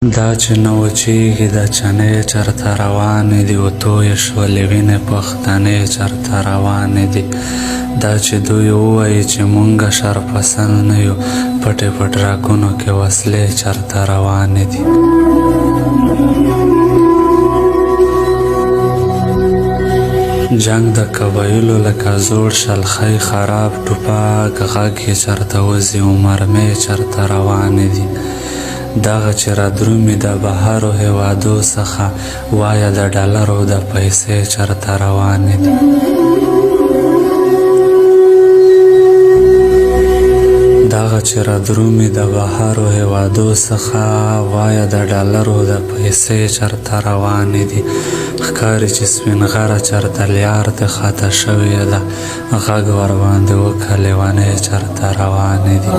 دا چې نه وچېږي د چنې چرته روانې دي، و تویې شولې وینې پښتنې چرته روانې دي. دا چې دوی ووایي چې مونږه شرپسند نه یو، پټې په ټرکونو کې وسلې چرته روانې دي. جنګ د قبایلو لکه زوړ شلخی خراب ټوپک غږ یې چرته وځي، و مرمۍ چرته روانې دي. دغه چې رادرومي د بهرو هېوادو څخه، وایه د ډالرو د پیسې چرته روانې دي. دغه چې رادرومي د بهرو هېوادو څخه، وایه د ډالرو د پیسې چرته روانې دي. ښکاري چې سپین غره چرته لیار ته خطا شوې ده، غږ ورباندې وکړه لیونۍ چرته روانې دي.